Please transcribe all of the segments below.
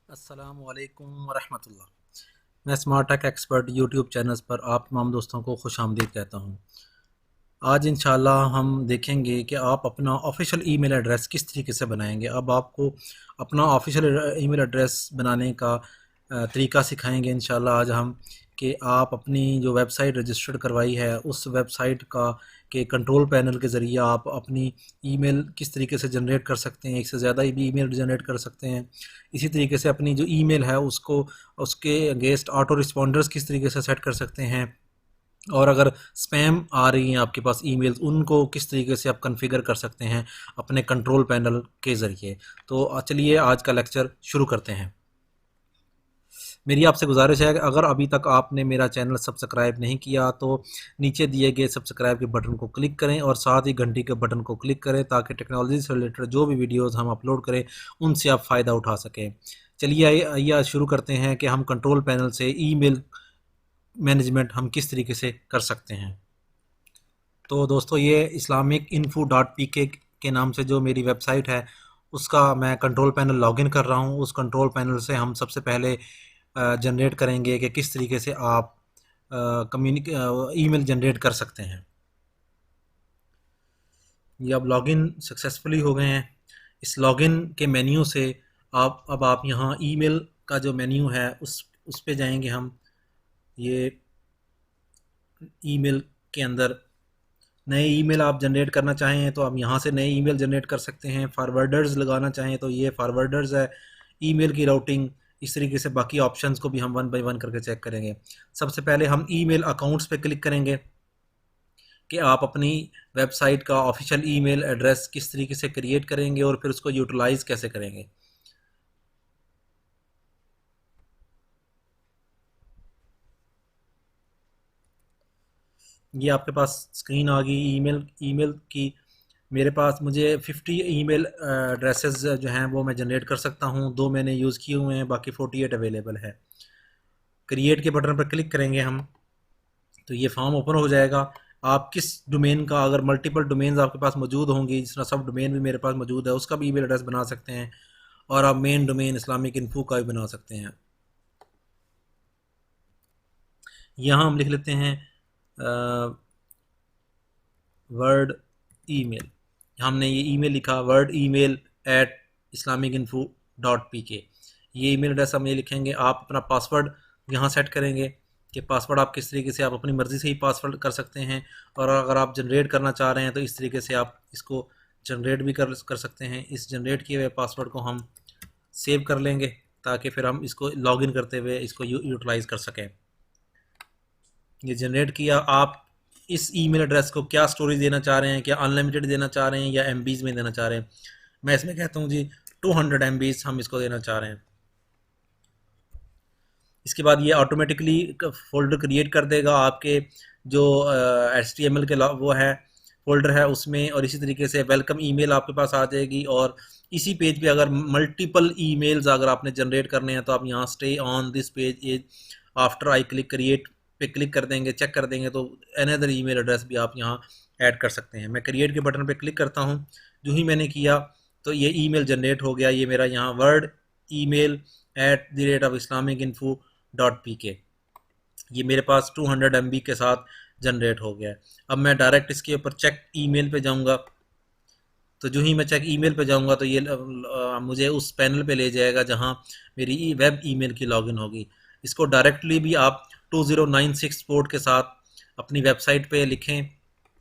अस्सलामुअलैकुम वरहमतुल्लाह। मैं smart tech expert YouTube channel पर आप तमाम दोस्तों को खुशामदीद कहता हूँ। आज इंशाल्लाह हम देखेंगे कि आप अपना ऑफ़िशियल ईमेल एड्रेस किस तरीके से बनाएंगे। अब आपको अपना ऑफ़िशियल ईमेल एड्रेस बनाने का तरीका सिखाएंगे इंशाल्लाह आज हम, कि आप अपनी जो वेबसाइट रजिस्टर्ड करवाई है उस वेबसाइट का के कंट्रोल पैनल के ज़रिए आप अपनी ईमेल किस तरीके से जनरेट कर सकते हैं। एक से ज़्यादा भी ईमेल जनरेट कर सकते हैं। इसी तरीके से अपनी जो ईमेल है उसको उसके अगेंस्ट ऑटो रिस्पॉन्डर्स किस तरीके से सेट कर सकते हैं। और अगर स्पैम आ रही हैं आपके पास ईमेल्स, उनको किस तरीके से आप कॉन्फ़िगर कर सकते हैं अपने कंट्रोल पैनल के ज़रिए। तो चलिए आज का लेक्चर शुरू करते हैं। मेरी आपसे गुजारिश है कि अगर अभी तक आपने मेरा चैनल सब्सक्राइब नहीं किया तो नीचे दिए गए सब्सक्राइब के बटन को क्लिक करें और साथ ही घंटी के बटन को क्लिक करें ताकि टेक्नोलॉजी से रिलेटेड जो भी वीडियोस हम अपलोड करें उनसे आप फ़ायदा उठा सकें। चलिए आइए आज शुरू करते हैं कि हम कंट्रोल पैनल से ईमेल मैनेजमेंट हम किस तरीके से कर सकते हैं। तो दोस्तों, ये इस्लामिक इन्फो डॉट पी के नाम से जो मेरी वेबसाइट है उसका मैं कंट्रोल पैनल लॉगिन कर रहा हूँ। उस कंट्रोल पैनल से हम सबसे पहले जनरेट करेंगे कि किस तरीके से आप कम्युनिक ईमेल जनरेट कर सकते हैं। ये अब लॉगिन सक्सेसफुली हो गए हैं। इस लॉगिन के मेन्यू से आप यहाँ ईमेल का जो मेन्यू है उस पे जाएंगे हम। ये ईमेल के अंदर नए ईमेल आप जनरेट करना चाहें तो आप यहाँ से नए ईमेल जनरेट कर सकते हैं। फॉरवर्डर्स लगाना चाहें तो ये फॉरवर्डर्स है। ईमेल की राउटिंग, इस तरीके से बाकी ऑप्शंस को भी हम वन बाय वन करके चेक करेंगे। सबसे पहले हम ईमेल अकाउंट्स पे क्लिक करेंगे कि आप अपनी वेबसाइट का ऑफिशियल ईमेल एड्रेस किस तरीके से क्रिएट करेंगे और फिर उसको यूटिलाइज़ कैसे करेंगे। ये आपके पास स्क्रीन आ गई ईमेल ईमेल की। मेरे पास मुझे 50 ईमेल एड्रेसेस जो हैं वो मैं जनरेट कर सकता हूँ। 2 मैंने यूज़ किए हुए हैं, बाकी 48 अवेलेबल है। क्रिएट के बटन पर क्लिक करेंगे हम तो ये फॉर्म ओपन हो जाएगा। आप किस डोमेन का, अगर मल्टीपल डोमेन्स आपके पास मौजूद होंगी, जिस तरह सब डोमेन भी मेरे पास मौजूद है, उसका भी ईमेल एड्रेस बना सकते हैं। और आप मेन डोमेन इस्लामिक इन्फो का भी बना सकते हैं। यहाँ हम लिख लेते हैं वर्ड ईमेल। हमने ये ईमेल लिखा word email eight Islamic info dot P के। ये ईमेल एड्रेस हम ये लिखेंगे। आप अपना पासवर्ड यहाँ सेट करेंगे कि पासवर्ड आप किस तरीके से, आप अपनी मर्ज़ी से ही पासवर्ड कर सकते हैं। और अगर आप जनरेट करना चाह रहे हैं तो इस तरीके से आप इसको जनरेट भी कर सकते हैं। इस जनरेट किए हुए पासवर्ड को हम सेव कर लेंगे ताकि फिर हम इसको लॉगिन करते हुए इसको यूटिलाइज़ कर सकें। ये जनरेट किया। आप इस ईमेल एड्रेस को क्या स्टोरेज देना चाह रहे हैं, क्या अनलिमिटेड देना चाह रहे हैं या एमबीज़ में देना चाह रहे हैं। मैं इसमें कहता हूँ जी 200 एमबीज़ हम इसको देना चाह रहे हैं। इसके बाद ये ऑटोमेटिकली फ़ोल्डर क्रिएट कर देगा आपके जो HTML के वो है फ़ोल्डर है उसमें। और इसी तरीके से वेलकम ईमेल आपके पास आ जाएगी। और इसी पेज पे अगर मल्टीपल ईमेल्स अगर आपने जनरेट करने हैं तो आप यहाँ stay on this page as after I click create पे क्लिक कर देंगे, चेक कर देंगे तो अनदर ईमेल एड्रेस भी आप यहाँ ऐड कर सकते हैं। मैं क्रिएट के बटन पे क्लिक करता हूँ। जो ही मैंने किया तो ये ईमेल जनरेट हो गया। ये मेरा यहाँ वर्ड ईमेल @islamicinfo.pk, ये मेरे पास 200 MB के साथ जनरेट हो गया है। अब मैं डायरेक्ट इसके ऊपर चेक ईमेल पे जाऊंगा। तो जो ही मैं चेक ईमेल पे जाऊंगा तो ये मुझे उस पैनल पे ले जाएगा जहां मेरी वेब ईमेल की लॉगिन होगी। इसको डायरेक्टली भी आप 2096 पोर्ट के साथ अपनी वेबसाइट पे लिखें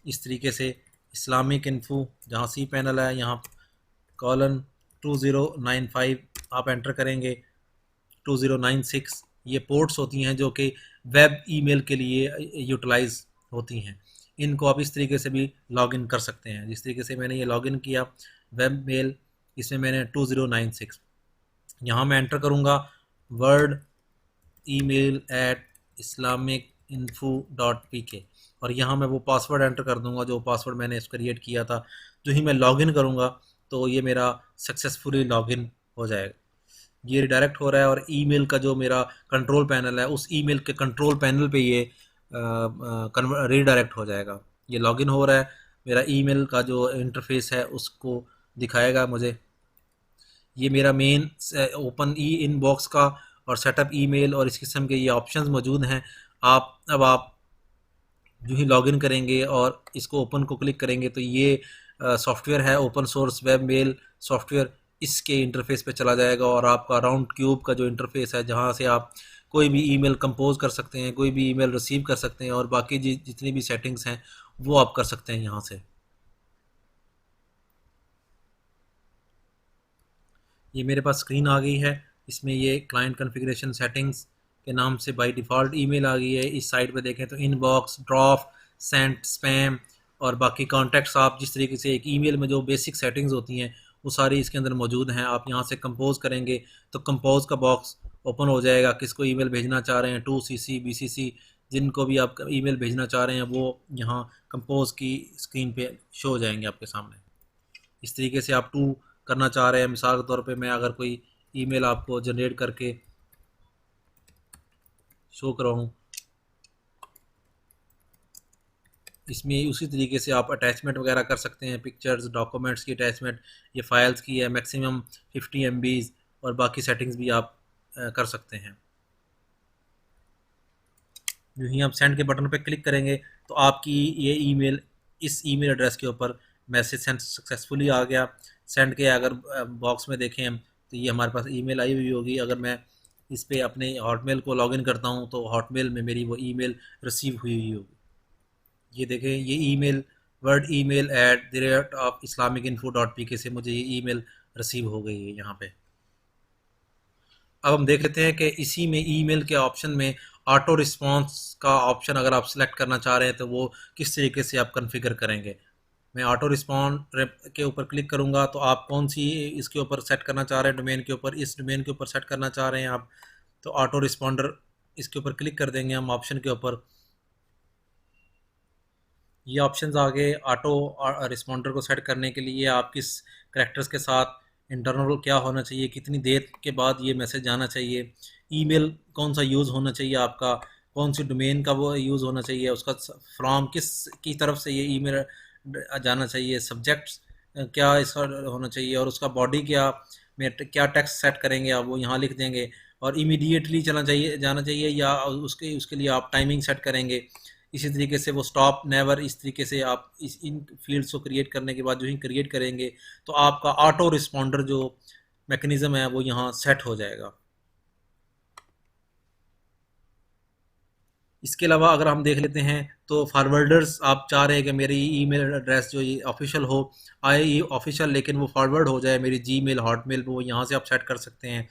इस तरीके से, इस्लामिक इन्फो, जहाँ सी पैनल है यहाँ कॉलन 2095 आप एंटर करेंगे। 2096 ये पोर्ट्स होती हैं जो कि वेब ईमेल के लिए यूटिलाइज होती हैं। इनको आप इस तरीके से भी लॉगिन कर सकते हैं जिस तरीके से मैंने ये लॉगिन किया वेब मेल। इसमें मैंने 2096 यहाँ मैं एंटर करूँगा वर्ड ईमेल @islamicinfo.pk और यहाँ मैं वो पासवर्ड एंटर कर दूँगा जो पासवर्ड मैंने इस क्रिएट किया था। जो ही मैं लॉगिन करूँगा तो ये मेरा सक्सेसफुली लॉगिन हो जाएगा। ये रिडायरेक्ट हो रहा है और ईमेल का जो मेरा कंट्रोल पैनल है उस ईमेल के कंट्रोल पैनल पे ये रिडायरेक्ट हो जाएगा। ये लॉगिन हो रहा है। मेरा ईमेल का जो इंटरफेस है उसको दिखाएगा मुझे। ये मेरा मेन ओपन ई इनबॉक्स का और सेटअप ईमेल और इस किस्म के ये ऑप्शंस मौजूद हैं। आप जो ही लॉगिन करेंगे और इसको ओपन को क्लिक करेंगे तो ये सॉफ्टवेयर है open source web mail software, इसके इंटरफेस पे चला जाएगा और आपका राउंड क्यूब का जो इंटरफेस है जहाँ से आप कोई भी ईमेल कंपोज कर सकते हैं, कोई भी ईमेल रिसीव कर सकते हैं और बाकी जितनी भी सेटिंग्स हैं वो आप कर सकते हैं यहाँ से। ये मेरे पास स्क्रीन आ गई है, इसमें ये क्लाइंट कॉन्फ़िगरेशन सेटिंग्स के नाम से बाय डिफ़ॉल्ट ईमेल आ गई है। इस साइड पे देखें तो इनबॉक्स, ड्रॉप, सेंट, स्पैम और बाकी कॉन्टैक्ट्स, आप जिस तरीके से एक ईमेल में जो बेसिक सेटिंग्स होती हैं वो सारी इसके अंदर मौजूद हैं। आप यहाँ से कंपोज करेंगे तो कंपोज का बॉक्स ओपन हो जाएगा। किसको ईमेल भेजना चाह रहे हैं, टू सीसी, बीसीसी, जिनको भी आप ईमेल भेजना चाह रहे हैं वो यहाँ कंपोज की स्क्रीन पे शो हो जाएंगे आपके सामने। इस तरीके से आप टू करना चाह रहे हैं, मिसाल के तौर पे मैं अगर कोई ईमेल आपको जनरेट करके शो कराऊँ, इसमें उसी तरीके से आप अटैचमेंट वगैरह कर सकते हैं, पिक्चर्स, डॉक्यूमेंट्स की अटैचमेंट, ये फाइल्स की है, मैक्सिमम 50 MBs और बाकी सेटिंग्स भी आप कर सकते हैं। जो ही आप सेंड के बटन पर क्लिक करेंगे तो आपकी ये ईमेल इस ईमेल एड्रेस के ऊपर मैसेज सेंड सक्सेसफुली आ गया। सेंड के अगर बॉक्स में देखें हम तो ये हमारे पास ईमेल आई हुई होगी। अगर मैं इस पे अपने हॉटमेल को लॉगिन करता हूँ तो हॉटमेल में मेरी वो ईमेल रिसीव हुई हुई होगी। ये देखें, ये ईमेल वर्ड ईमेल @islamicinfo.pk से मुझे ये ईमेल रिसीव हो गई है यहाँ पे। अब हम देख लेते हैं कि इसी में ईमेल के ऑप्शन में ऑटो रिस्पांस का ऑप्शन अगर आप सिलेक्ट करना चाह रहे हैं तो वो किस तरीके से आप कॉन्फ़िगर करेंगे। मैं ऑटो रिस्पॉन्ड के ऊपर क्लिक करूंगा तो आप कौन सी इसके ऊपर सेट करना चाह रहे हैं, डोमेन के ऊपर, इस डोमेन के ऊपर सेट करना चाह रहे हैं आप, तो ऑटो रिस्पॉन्डर इसके ऊपर क्लिक कर देंगे हम ऑप्शन के ऊपर। ये ऑप्शंस आ गए। ऑटो रिस्पॉन्डर को सेट करने के लिए आप किस करेक्टर्स के साथ इंटरनल क्या होना चाहिए, कितनी देर के बाद ये मैसेज जाना चाहिए, ईमेल कौन सा यूज़ होना चाहिए आपका, कौन सी डोमेन का वो यूज़ होना चाहिए, उसका फ्रॉम किस की तरफ से ये ईमेल जाना चाहिए, सब्जेक्ट्स क्या इसका होना चाहिए और उसका बॉडी क्या में क्या टेक्स्ट सेट करेंगे आप वो यहाँ लिख देंगे और इमीडिएटली चलना चाहिए जाना चाहिए या उसके उसके लिए आप टाइमिंग सेट करेंगे। इसी तरीके से वो स्टॉप नेवर, इस तरीके से आप इन फील्ड्स को क्रिएट करने के बाद जो ही क्रिएट करेंगे तो आपका ऑटो रिस्पॉन्डर जो मैकेनिज़्म है वो यहाँ सेट हो जाएगा। इसके अलावा अगर हम देख लेते हैं तो फॉरवर्डर्स, आप चाह रहे हैं कि मेरी ईमेल एड्रेस जो ये ऑफिशियल हो, आए ये ऑफिशियल लेकिन वो फॉरवर्ड हो जाए मेरी जीमेल, हॉटमेल पे, वो यहाँ से आप सेट कर सकते हैं।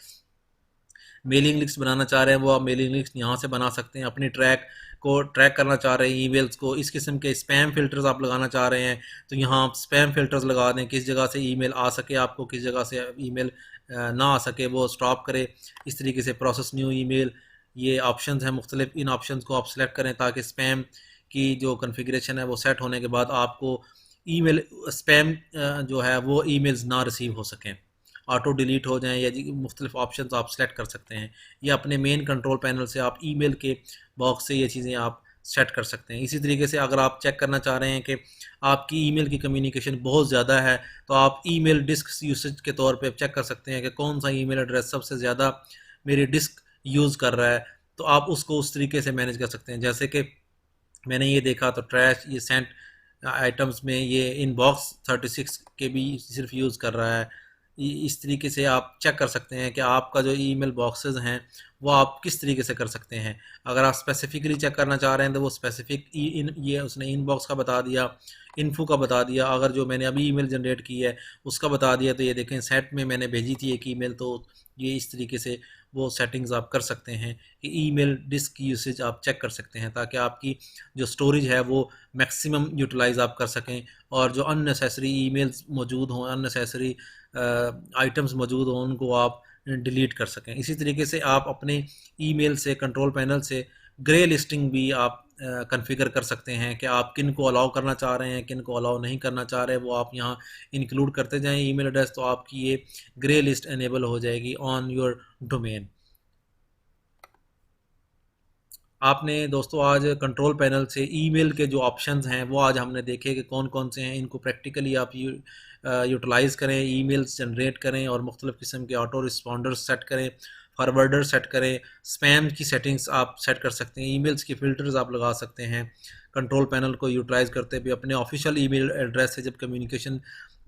मेलिंग लिस्ट बनाना चाह रहे हैं वो आप मेलिंग लिस्ट यहाँ से बना सकते हैं। अपनी ट्रैक को ट्रैक करना चाह रहे हैं ईमेल्स को, इस किस्म के स्पैम फ़िल्टर्स आप लगाना चाह रहे हैं तो यहाँ आप स्पैम फ़िल्टर्स लगा दें, किस जगह से ईमेल आ सके आपको, किस जगह से ईमेल ना आ सके वो स्टॉप करे। इस तरीके से प्रोसेस न्यू ईमेल, ये ऑप्शंस हैं मुख्तलिफ, इन ऑप्शंस को आप सेलेक्ट करें ताकि स्पैम की जो कॉन्फ़िगरेशन है वो सेट होने के बाद आपको ईमेल स्पैम जो है वो ईमेल्स ना रिसीव हो सकें, ऑटो डिलीट हो जाएं या मुख्तलिफ ऑप्शंस आप सेलेक्ट कर सकते हैं। या अपने मेन कंट्रोल पैनल से आप ईमेल के बॉक्स से ये चीज़ें आप सेट कर सकते हैं। इसी तरीके से अगर आप चेक करना चाह रहे हैं कि आपकी ईमेल की कम्युनिकेशन बहुत ज़्यादा है तो आप ईमेल डिस्क यूसेज के तौर पे चेक कर सकते हैं कि कौन सा ईमेल एड्रेस सबसे ज़्यादा मेरी डिस्क यूज़ कर रहा है, तो आप उसको उस तरीके से मैनेज कर सकते हैं। जैसे कि मैंने ये देखा तो ट्रैश, ये सेंट आइटम्स में ये इनबॉक्स 36 के भी सिर्फ यूज़ कर रहा है। इस तरीके से आप चेक कर सकते हैं कि आपका जो ईमेल बॉक्सेस हैं वो आप किस तरीके से कर सकते हैं। अगर आप स्पेसिफिकली चेक करना चाह रहे हैं तो वो स्पेसिफिक ये उसने इनबॉक्स का बता दिया, इन्फो का बता दिया, अगर जो मैंने अभी ईमेल जनरेट की है उसका बता दिया। तो ये देखें सेट में मैंने भेजी थी एक ईमेल, तो ये इस तरीके से वो सेटिंग्स आप कर सकते हैं कि ईमेल डिस्क यूसेज आप चेक कर सकते हैं ताकि आपकी जो स्टोरेज है वो मैक्सिमम यूटिलाइज आप कर सकें और जो अननेसेसरी ईमेल्स मौजूद हों, अननेसेसरी आइटम्स मौजूद हों, उनको आप डिलीट कर सकें। इसी तरीके से आप अपने ईमेल से कंट्रोल पैनल से ग्रे लिस्टिंग भी आप कॉन्फ़िगर कर सकते हैं कि आप किन को अलाउ करना चाह रहे हैं, किन को अलाउ नहीं करना चाह रहे हैं, वो आप यहाँ इंक्लूड करते जाएं ईमेल एड्रेस, तो आपकी ये ग्रे लिस्ट एनेबल हो जाएगी ऑन योर डोमेन। आपने दोस्तों आज कंट्रोल पैनल से ईमेल के जो ऑप्शंस हैं वो आज हमने देखे कि कौन कौन से हैं। इनको प्रैक्टिकली आप यूटिलाइज़ करें, ईमेल्स जनरेट करें और मुख्तलिफ़ किस्म के ऑटो रिस्पॉन्डर्स सेट करें, फॉरवर्डर सेट करें, स्पैम की सेटिंग्स आप सेट कर सकते हैं, ईमेल्स के फ़िल्टर्स आप लगा सकते हैं। कंट्रोल पैनल को यूटिलाइज़ करते हुए अपने ऑफिशियल ईमेल एड्रेस से जब कम्युनिकेशन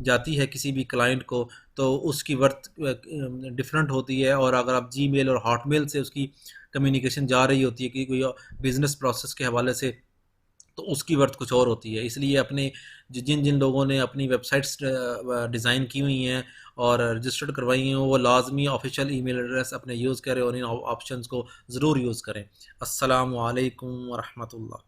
जाती है किसी भी क्लाइंट को, तो उसकी वर्थ डिफरेंट होती है, और अगर आप जीमेल और हॉटमेल से उसकी कम्युनिकेशन जा रही होती है कि कोई बिज़नेस प्रोसेस के हवाले से, तो उसकी वर्थ कुछ और होती है। इसलिए अपने जिन जिन लोगों ने अपनी वेबसाइट्स डिज़ाइन की हुई हैं और रजिस्टर्ड करवाई हैं, वो लाजमी ऑफिशियल ईमेल एड्रेस अपने यूज़ करें और इन ऑप्शंस को ज़रूर यूज़ करें। अस्सलामु अलैकुम व रहमतुल्लाह।